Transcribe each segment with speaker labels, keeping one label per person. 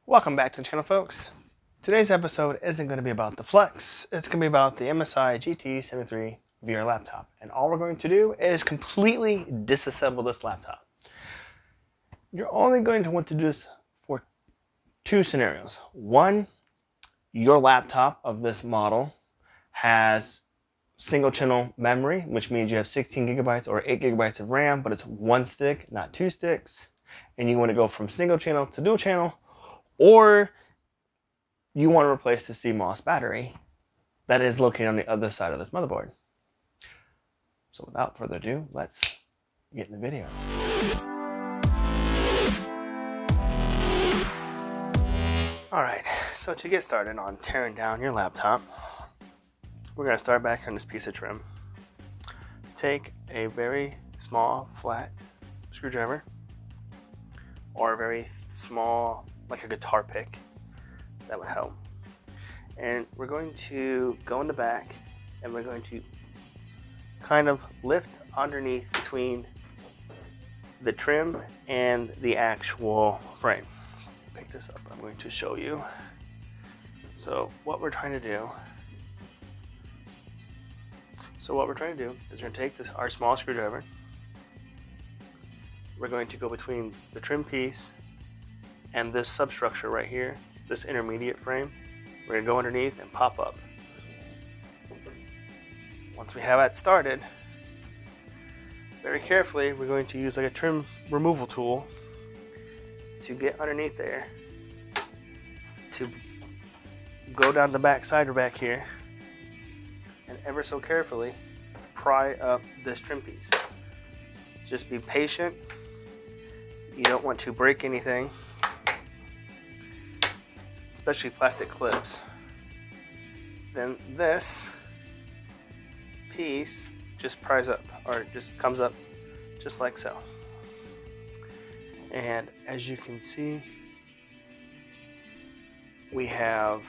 Speaker 1: Welcome back to the channel, folks. Today's episode isn't going to be about the Flex. It's going to be about the MSI GT73 VR laptop. And all we're going to do is completely disassemble this laptop. You're only going to want to do this for two scenarios. One, your laptop of this model has single channel memory, which means you have 16 gigabytes or 8 gigabytes of RAM, but it's one stick, not two sticks. And you want to go from single channel to dual channel, or you want to replace the CMOS battery that is located on the other side of this motherboard. So without further ado, let's get in the video. Alright, so to get started on tearing down your laptop, we're going to start back on this piece of trim. Take a very small flat screwdriver, or a very small, like a guitar pick. That would help. And we're going to go in the back and we're going to kind of lift underneath between the trim and the actual frame. Pick this up, I'm going to show you. So what we're trying to do is we're going to take our small screwdriver. We're going to go between the trim piece and this substructure right here, this intermediate frame. We're going to go underneath and pop up. Once we have that started, very carefully, we're going to use like a trim removal tool to get underneath there, to go down the back side or back here, and ever so carefully pry up this trim piece. Just be patient. You don't want to break anything, especially plastic clips. Then this piece just pries up, or just comes up just like so. And as you can see, we have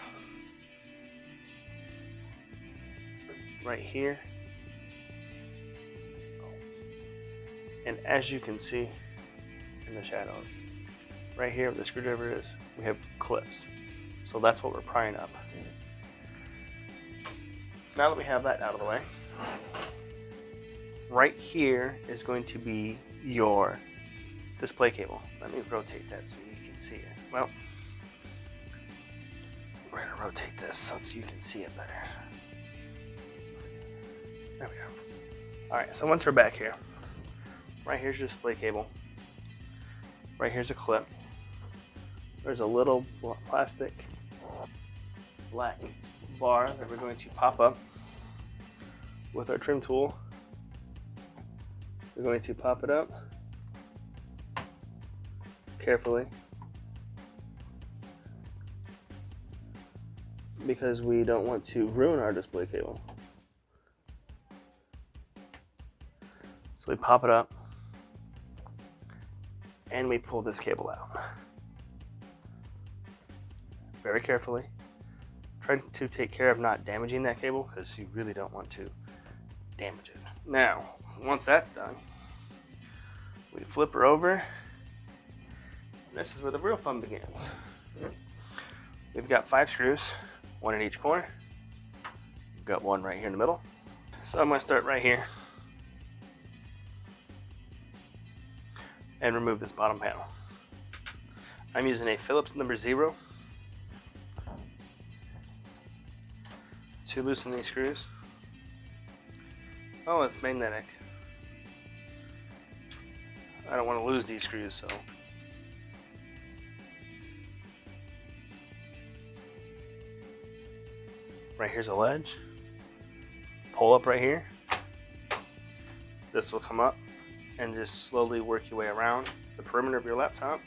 Speaker 1: right here, and as you can see in the shadows, right here where the screwdriver is, we have clips. So that's what we're prying up. Now that we have that out of the way, right here is going to be your display cable. Let me rotate that so you can see it. Well, we're going to rotate this so you can see it better. There we go. Alright, so once we're back here, right here's your display cable. Right here's a clip. There's a little plastic black bar that we're going to pop up with our trim tool. We're going to pop it up carefully, because we don't want to ruin our display cable. So we pop it up and we pull this cable out very carefully. Try to take care of not damaging that cable, because you really don't want to damage it. Now, once that's done, we flip her over, and this is where the real fun begins. We've got 5 screws, 1 in each corner. We've got 1 right here in the middle. So I'm going to start right here and remove this bottom panel. I'm using a Phillips number 0 to loosen these screws. Oh, it's magnetic. I don't want to lose these screws, so right here's a ledge. Pull up right here. This will come up, and just slowly work your way around the perimeter of your laptop.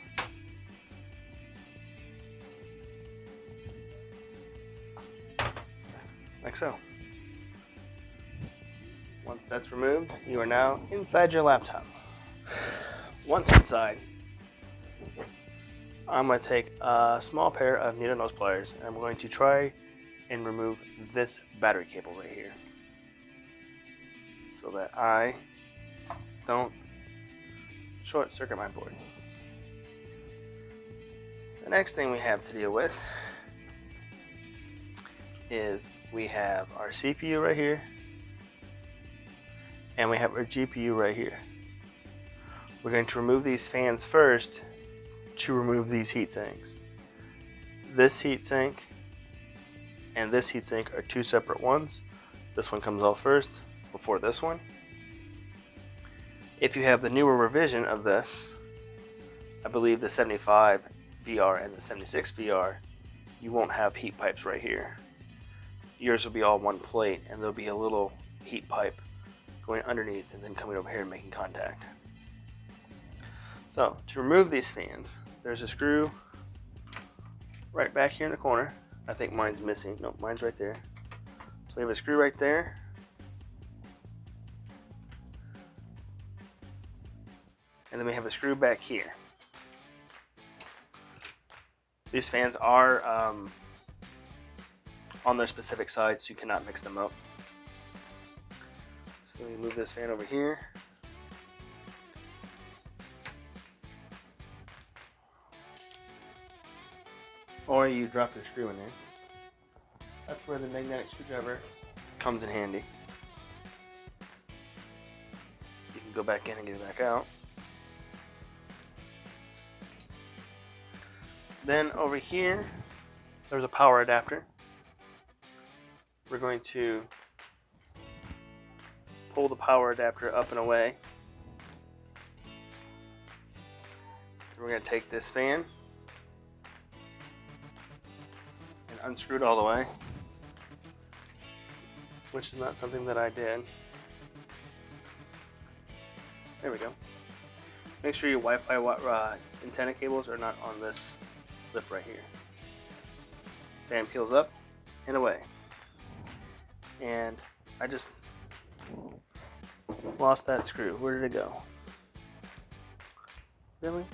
Speaker 1: Like so. Once that's removed, you are now inside your laptop. Once inside, I'm going to take a small pair of needle nose pliers, and I'm going to try and remove this battery cable right here, so that I don't short circuit my board. The next thing we have to deal with is we have our CPU right here and we have our GPU right here. We're going to remove these fans first to remove these heat sinks. This heat sink and this heat sink are two separate ones. This one comes off first before this one. If you have the newer revision of this, I believe the 75 VR and the 76 VR, you won't have heat pipes right here. Yours will be all one plate and there'll be a little heat pipe going underneath and then coming over here and making contact. So to remove these fans, there's a screw right back here in the corner. I think mine's missing. No, mine's right there. So we have a screw right there. And then we have a screw back here. These fans are on their specific sides, so you cannot mix them up. So let me move this fan over here. Or you drop your screw in there. That's where the magnetic screwdriver comes in handy. You can go back in and get it back out. Then over here, there's a power adapter. We're going to pull the power adapter up and away. We're going to take this fan and unscrew it all the way, which is not something that I did. There we go. Make sure your Wi-Fi antenna cables are not on this lip right here. Fan peels up and away. And I just lost that screw. Where did it go? Really?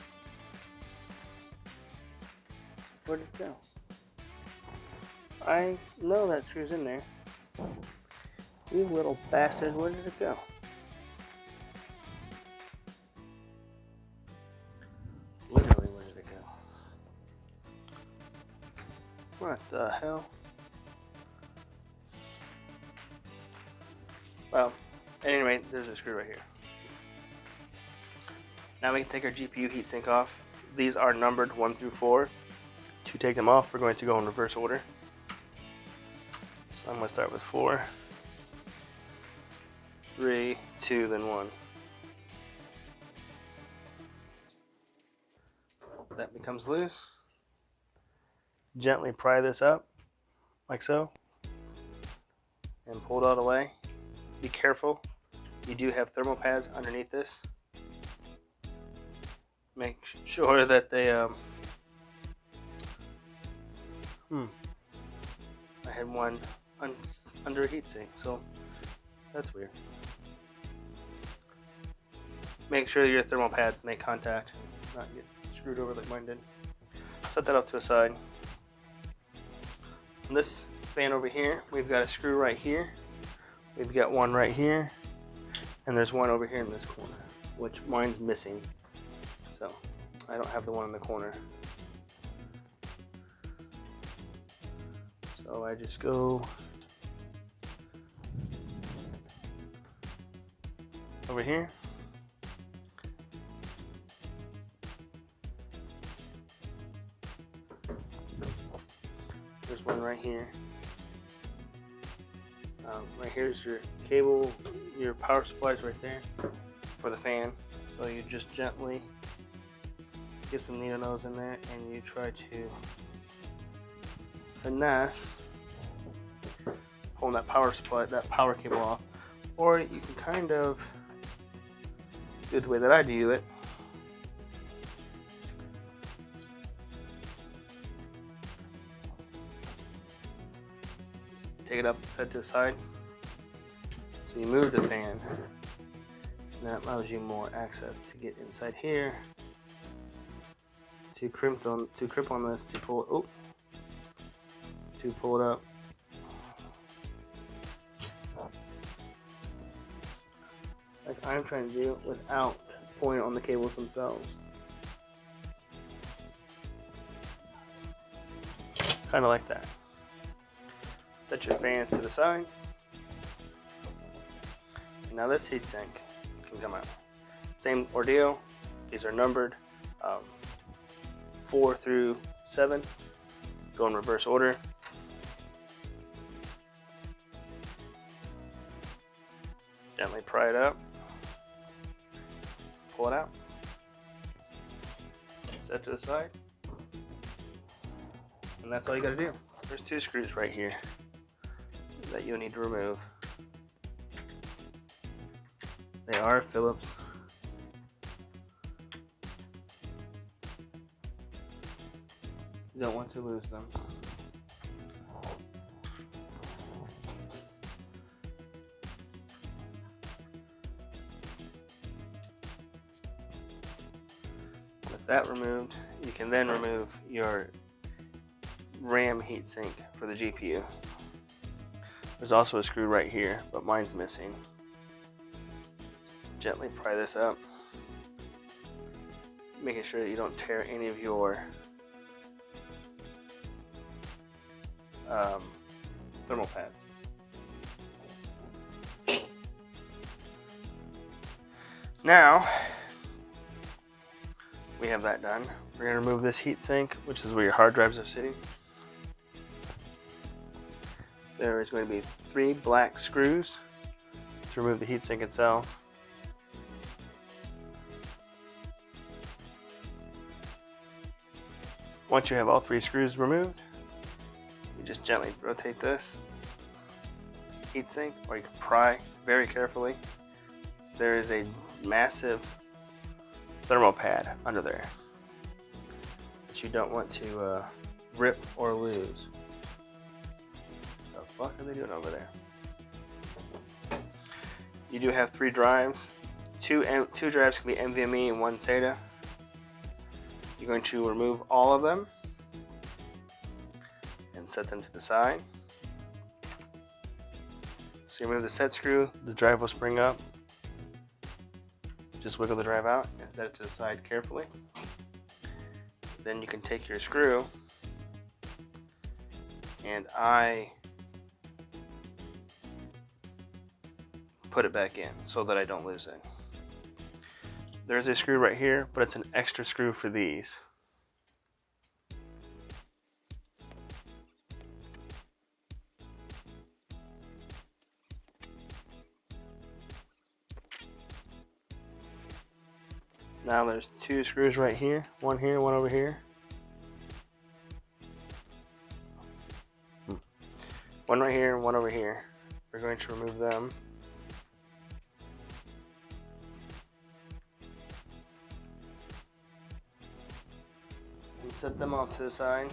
Speaker 1: Where did it go? I know that screw's in there. You little bastards, where did it go? Literally, where did it go? What the hell? Well, at any rate, there's a screw right here. Now we can take our GPU heatsink off. These are numbered 1 through 4. To take them off, we're going to go in reverse order. So I'm going to start with 4, 3, 2, then 1. That becomes loose. Gently pry this up, like so, and pull it all the way. Be careful, you do have thermal pads underneath this. Make sure that they, I had one under a heatsink, so that's weird. Make sure your thermal pads make contact, not get screwed over like mine did. Set that up to a side. On this fan over here, we've got a screw right here. We've got one right here, and there's one over here in this corner, which mine's missing, so I don't have the one in the corner. So I just go over here, there's one right here. Right here's your cable, your power supply's right there for the fan. So you just gently get some needle nose in there and you try to finesse pulling that power supply, that power cable off. Or you can kind of do it the way that I do it. Take it up, set to the side. So you move the fan, and that allows you more access to get inside here. To crimp on this, to pull it. Oh, to pull it up. Like I'm trying to do without pulling on the cables themselves. kind of like that. Set your fans to the side. And now this heatsink can come out. Same ordeal. These are numbered 4 through 7. Go in reverse order. Gently pry it up. Pull it out. Set to the side. And that's all you gotta do. There's 2 screws right here that you'll need to remove. They are Phillips. You don't want to lose them. With that removed, you can then remove your RAM heatsink for the GPU. There's also a screw right here, but mine's missing. Gently pry this up, making sure that you don't tear any of your thermal pads. Now we have that done. We're going to remove this heatsink, which is where your hard drives are sitting. There is going to be 3 black screws to remove the heatsink itself. Once you have all 3 screws removed, you just gently rotate this heatsink, or you can pry very carefully. There is a massive thermal pad under there that you don't want to rip or lose. What the fuck are they doing over there? You do have 3 drives. Two drives can be NVMe and 1 SATA. You're going to remove all of them and set them to the side. So you remove the set screw, the drive will spring up. Just wiggle the drive out and set it to the side carefully. Then you can take your screw, and I put it back in so that I don't lose it. There's a screw right here, but it's an extra screw for these. Now there's 2 screws right here, one over here. One right here, one over here. We're going to remove them. And set them off to the side.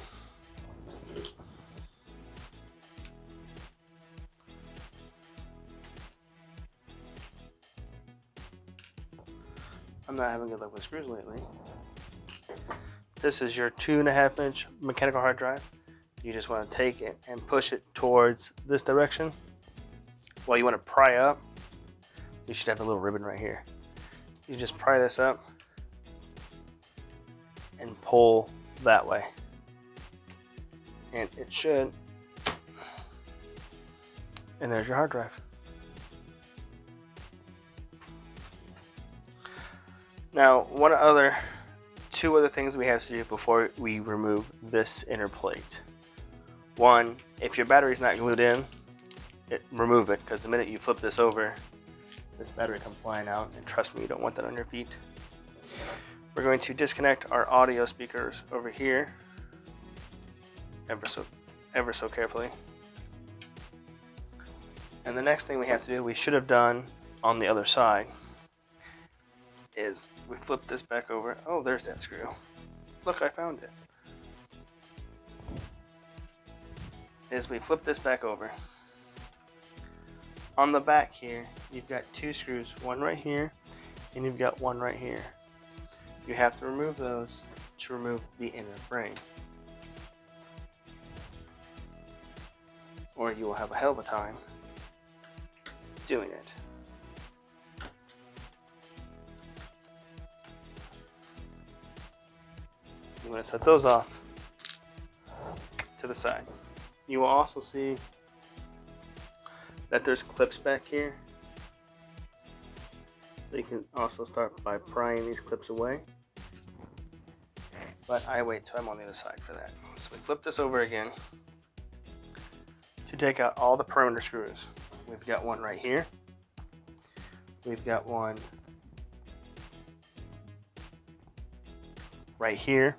Speaker 1: I'm not having good luck with screws lately. This is your 2.5-inch mechanical hard drive. You just want to take it and push it towards this direction. While you want to pry up, you should have a little ribbon right here. You just pry this up and pull that way. And it should. And there's your hard drive. Now, two other things we have to do before we remove this inner plate. One, if your battery's not glued in, remove it, because the minute you flip this over, this battery comes flying out, and trust me, you don't want that on your feet. We're going to disconnect our audio speakers over here, ever so carefully. And the next thing we have to do, we should have done on the other side, is we flip this back over. Oh, there's that screw. Look, I found it. Is we flip this back over. On the back here, you've got 2 screws, one right here, and you've got one right here. You have to remove those to remove the inner frame, or you will have a hell of a time doing it. I'm going to set those off. to the side. You will also see that there's clips back here. So you can also start by prying these clips away. But I wait till I'm on the other side for that. So we flip this over again to take out all the perimeter screws. We've got one right here. We've got one right here.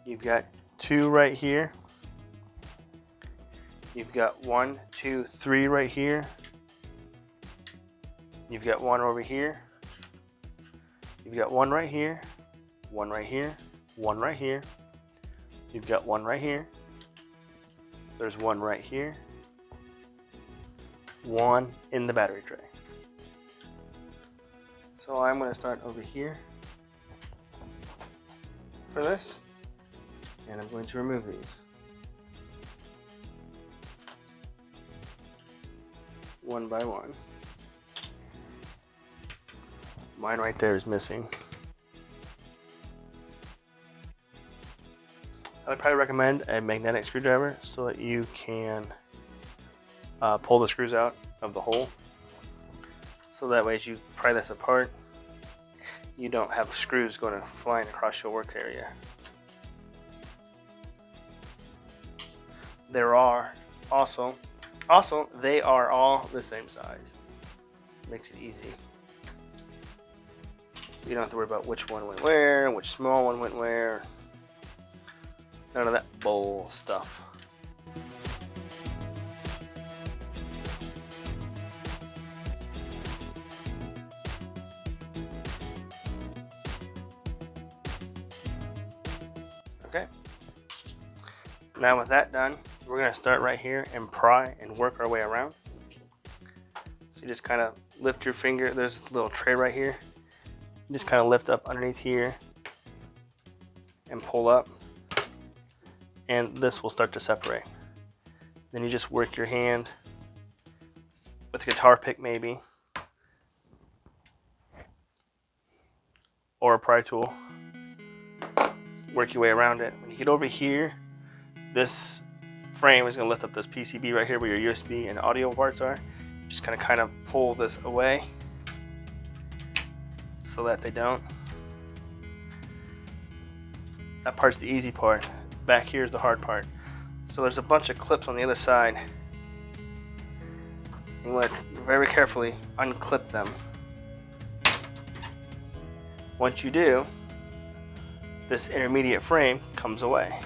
Speaker 1: You've got two right here. You've got 1, 2, 3 right here. You've got one over here. You've got one right here. One right here. One right here. You've got one right here. There's one right here. One in the battery tray. So I'm going to start over here for this, and I'm going to remove these one by one. Mine right there is missing. I would probably recommend a magnetic screwdriver so that you can pull the screws out of the hole. So that way as you pry this apart, you don't have screws going flying across your work area. There are also they are all the same size. Makes it easy. You don't have to worry about which one went where, which small one went where. None of that bull stuff. Okay. Now with that done, we're going to start right here and pry and work our way around. So you just kind of lift your finger. There's a little tray right here. You just kind of lift up underneath here and pull up, and this will start to separate. Then you just work your hand with a guitar pick maybe, or a pry tool. Work your way around it. When you get over here, this frame is going to lift up this PCB right here where your USB and audio parts are. Just kind of pull this away so that they don't. That part's the easy part. Back here is the hard part. So there's a bunch of clips on the other side. You want to very carefully unclip them. Once you do, this intermediate frame comes away.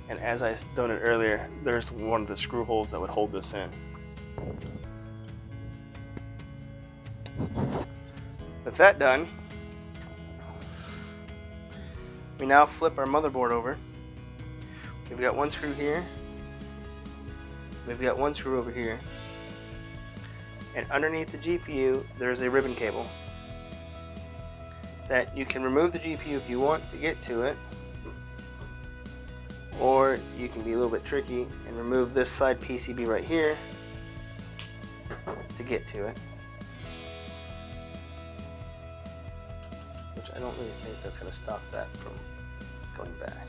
Speaker 1: And as I noted earlier, there's one of the screw holes that would hold this in. With that done, we now flip our motherboard over. We've got one screw here. We've got one screw over here. And underneath the GPU, there's a ribbon cable that you can remove the GPU if you want to get to it, or you can be a little bit tricky and remove this side PCB right here to get to it. Which I don't really think that's going to stop that from going back.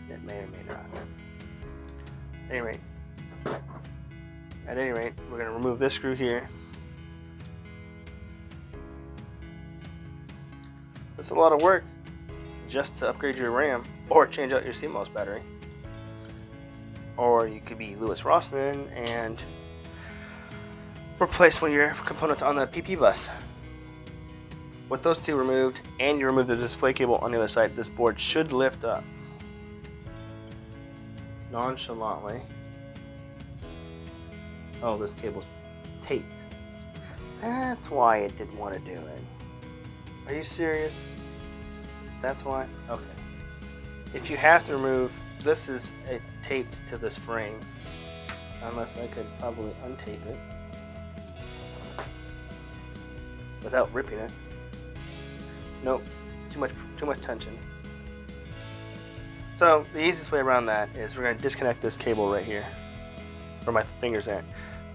Speaker 1: It may or may not. At any rate, we're going to remove this screw here. It's a lot of work just to upgrade your RAM or change out your CMOS battery. Or you could be Louis Rossmann and replace one of your components on the PP bus. With those two removed, and you remove the display cable on the other side, this board should lift up nonchalantly. Oh, this cable's taped. That's why it didn't want to do it. Are you serious? That's why? Okay. If you have to remove, this is taped to this frame. Unless I could probably untape it without ripping it. Nope, too much tension. So the easiest way around that is we're going to disconnect this cable right here, where my finger's at.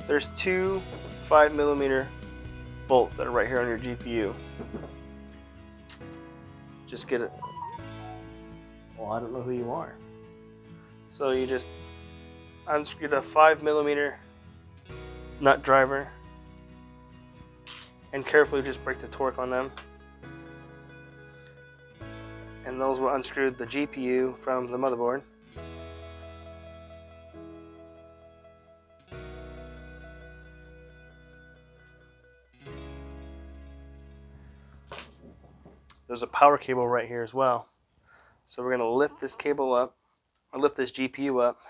Speaker 1: There's two 5mm bolts that are right here on your GPU. Just get it well, I don't know who you are. So you just unscrew the 5mm nut driver and carefully just break the torque on them. And those will unscrew the GPU from the motherboard. There's a power cable right here as well. So we're going to lift this cable up, or lift this GPU up,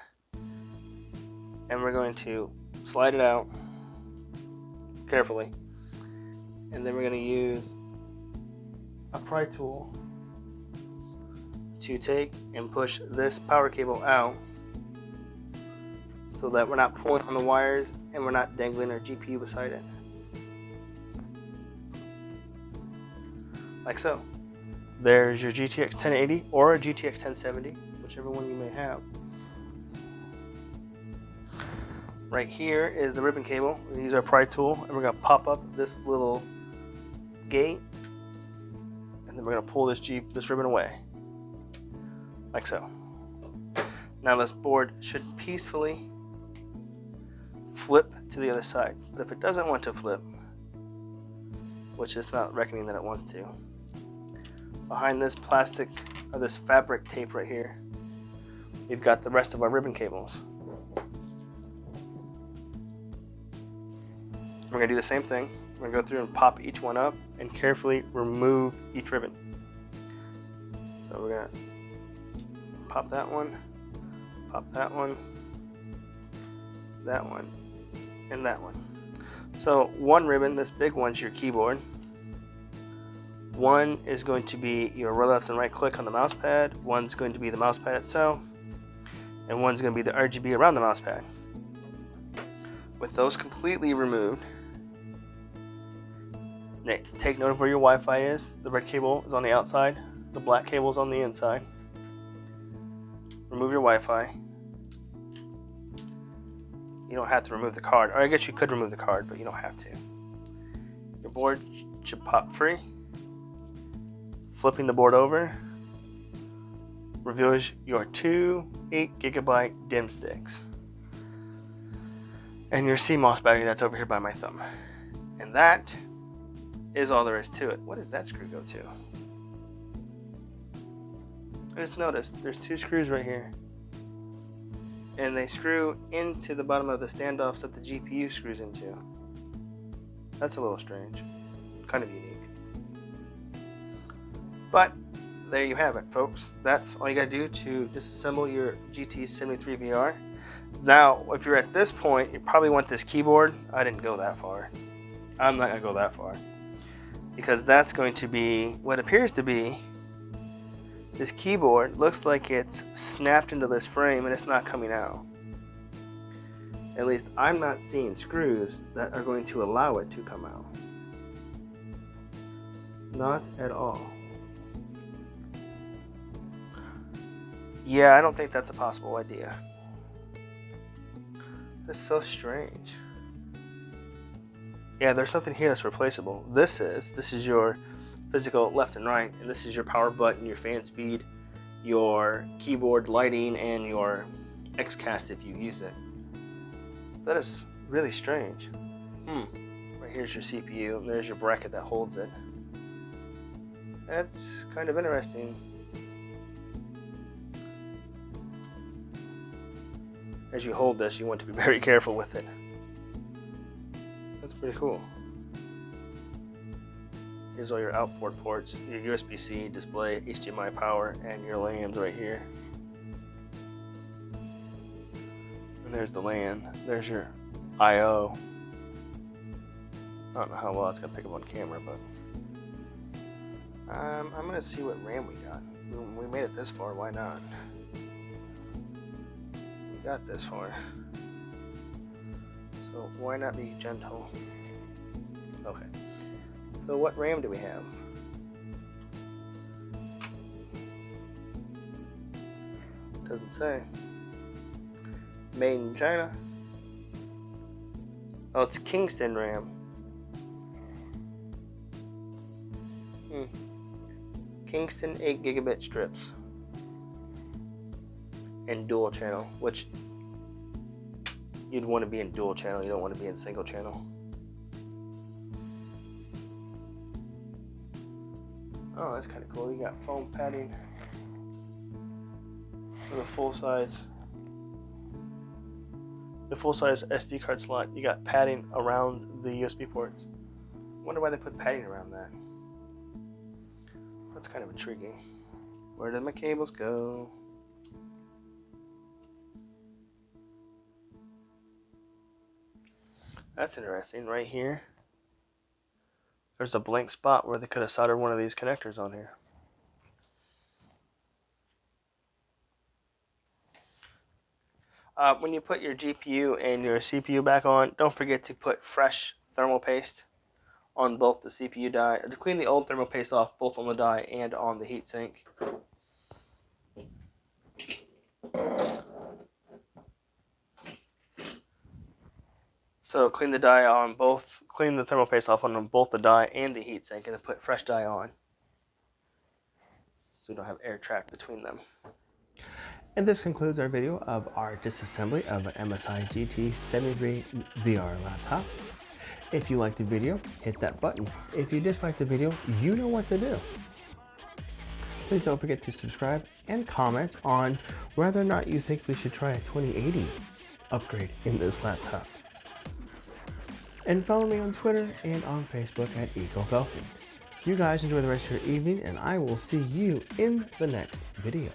Speaker 1: and we're going to slide it out carefully. And then we're going to use a pry tool to take and push this power cable out so that we're not pulling on the wires and we're not dangling our GPU beside it. Like so. There's your GTX 1080 or a GTX 1070, whichever one you may have. Right here is the ribbon cable. We use our pry tool and we're going to pop up this little gate, and then we're going to pull this ribbon away. Like so. Now this board should peacefully flip to the other side. But if it doesn't want to flip, which it's not reckoning that it wants to, behind this plastic or this fabric tape right here, we've got the rest of our ribbon cables. We're going to do the same thing. We're going to go through and pop each one up and carefully remove each ribbon. So we're going to pop that one, that one, and that one. So one ribbon, this big one's your keyboard. One is going to be your left and right click on the mouse pad. One's going to be the mouse pad itself. And one's going to be the RGB around the mouse pad. With those completely removed, take note of where your Wi-Fi is. The red cable is on the outside. The black cable is on the inside. Remove your Wi-Fi. You don't have to remove the card. Or I guess you could remove the card, but you don't have to. Your board should pop free. Flipping the board over reveals your two 8GB DIMM sticks and your CMOS battery that's over here by my thumb. And that is all there is to it. What does that screw go to? I just noticed there's two screws right here, and they screw into the bottom of the standoffs that the GPU screws into. That's a little strange, kind of unique. But there you have it, folks. That's all you gotta do to disassemble your GT73VR. Now, if you're at this point, you probably want this keyboard. I didn't go that far. I'm not gonna go that far, because that's going to be what appears to be this keyboard. Looks like it's snapped into this frame and it's not coming out. At least I'm not seeing screws that are going to allow it to come out. Not at all. Yeah, I don't think that's a possible idea. That's so strange. Yeah, there's nothing here that's replaceable. This is your physical left and right, and this is your power button, your fan speed, your keyboard lighting, and your XCast if you use it. That is really strange. Right here's your CPU, and there's your bracket that holds it. That's kind of interesting. As you hold this, you want to be very careful with it. That's pretty cool. Here's all your output ports, your USB-C, display, HDMI power, and your LANs right here. And there's the LAN. There's your I/O. I don't know how well it's going to pick up on camera, but I'm going to see what RAM we got. We made it this far, why not? We got this far. So why not be gentle? Okay. So what RAM do we have? Doesn't say. Made in China. Oh, it's Kingston RAM. Kingston 8GB strips. and dual channel, which you'd want to be in dual channel, you don't want to be in single channel. Oh, that's kind of cool. You got foam padding for the full size SD card slot. You got padding around the USB ports. Wonder why they put padding around that. That's kind of intriguing. Where did my cables go? That's interesting. Right here, there's a blank spot where they could have soldered one of these connectors on here. When you put your GPU and your CPU back on, don't forget to put fresh thermal paste on both the CPU die, or to clean the old thermal paste off both on the die and on the heatsink. So clean the die on both, clean the thermal paste off on both the die and the heatsink, and then put fresh die on, so you don't have air trapped between them. And this concludes our video of our disassembly of an MSI GT73VR laptop. If you liked the video, hit that button. If you disliked the video, you know what to do. Please don't forget to subscribe and comment on whether or not you think we should try a 2080 upgrade in this laptop. And follow me on Twitter and on Facebook at EcoFalcon. You guys enjoy the rest of your evening, and I will see you in the next video.